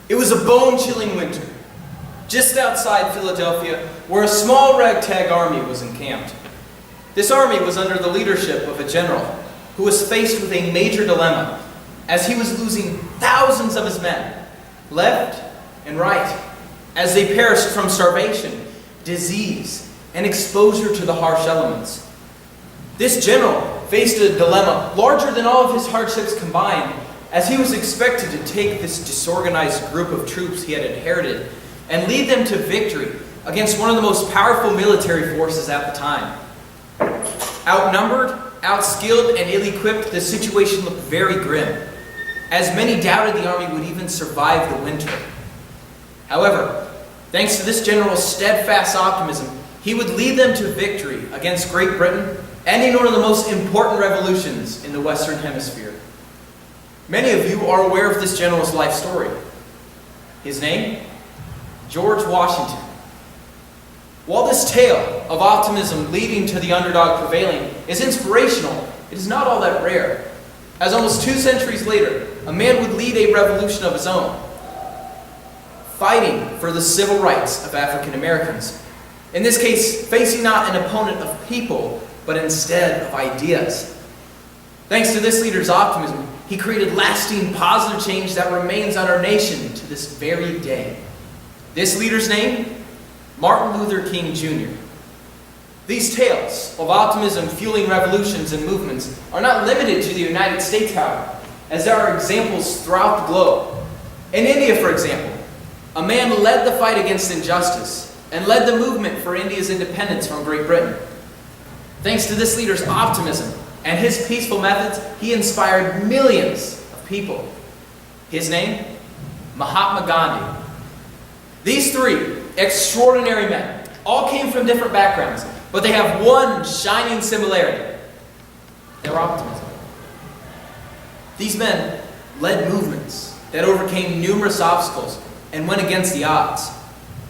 It was a bone-chilling winter, just outside Philadelphia, where a small ragtag army was encamped. This army was under the leadership of a general who was faced with a major dilemma, as he was losing thousands of his men, left and right, as they perished from starvation, disease, and exposure to the harsh elements. This general faced a dilemma larger than all of his hardships combined, as he was expected to take this disorganized group of troops he had inherited and lead them to victory against one of the most powerful military forces at the time. Outnumbered, outskilled, and ill-equipped, the situation looked very grim, as many doubted the army would even survive the winter. However, thanks to this general's steadfast optimism, he would lead them to victory against Great Britain, ending one of the most important revolutions in the Western Hemisphere. Many of you are aware of this general's life story. His name? George Washington. While this tale of optimism leading to the underdog prevailing is inspirational, it is not all that rare, as almost 2 centuries later, a man would lead a revolution of his own, fighting for the civil rights of African Americans. In this case, facing not an opponent of people, but instead of ideas. Thanks to this leader's optimism, he created lasting positive change that remains on our nation to this very day. This leader's name? Martin Luther King Jr. These tales of optimism fueling revolutions and movements are not limited to the United States, however, as there are examples throughout the globe. In India, for example, a man led the fight against injustice and led the movement for India's independence from Great Britain. Thanks to this leader's optimism and his peaceful methods, he inspired millions of people. His name? Mahatma Gandhi. These 3 extraordinary men all came from different backgrounds, but they have one shining similarity: their optimism. These men led movements that overcame numerous obstacles and went against the odds.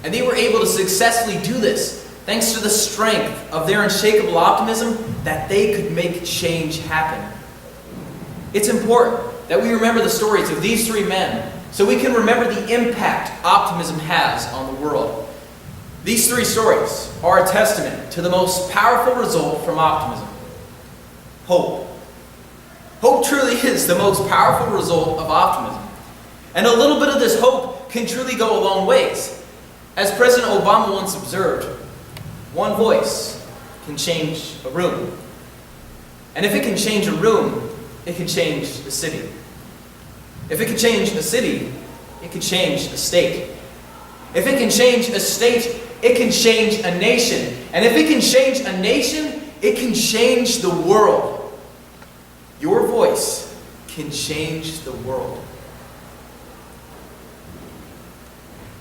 And they were able to successfully do this thanks to the strength of their unshakable optimism that they could make change happen. It's important that we remember the stories of these 3 men so we can remember the impact optimism has on the world. These 3 stories are a testament to the most powerful result from optimism: hope. Hope truly is the most powerful result of optimism. And a little bit of this hope can truly go a long ways. As President Obama once observed, one voice can change a room. And if it can change a room, it can change a city. If it can change a city, it can change a state. If it can change a state, it can change a nation. And if it can change a nation, it can change the world. Your voice can change the world.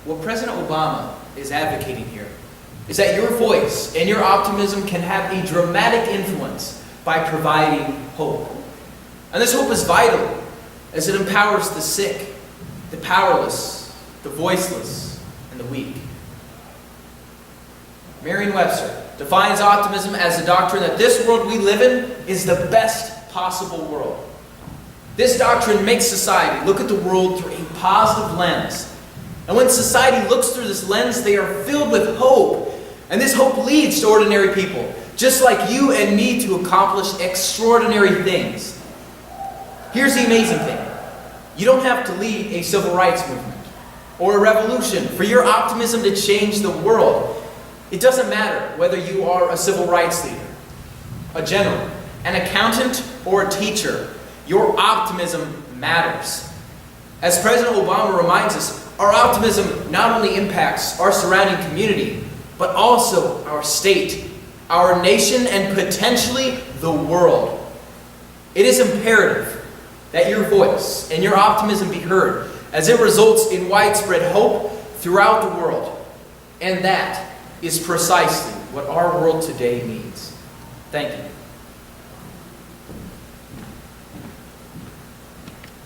What President Obama is advocating here is that your voice and your optimism can have a dramatic influence by providing hope. And this hope is vital as it empowers the sick, the powerless, the voiceless, and the weak. Merriam-Webster defines optimism as the doctrine that this world we live in is the best possible world. This doctrine makes society look at the world through a positive lens. And when society looks through this lens, they are filled with hope. And this hope leads to ordinary people, just like you and me, to accomplish extraordinary things. Here's the amazing thing. You don't have to lead a civil rights movement or a revolution for your optimism to change the world. It doesn't matter whether you are a civil rights leader, a general, an accountant, or a teacher. Your optimism matters. As President Obama reminds us, our optimism not only impacts our surrounding community, but also our state, our nation, and potentially the world. It is imperative that your voice and your optimism be heard, as it results in widespread hope throughout the world. And that is precisely what our world today needs. Thank you.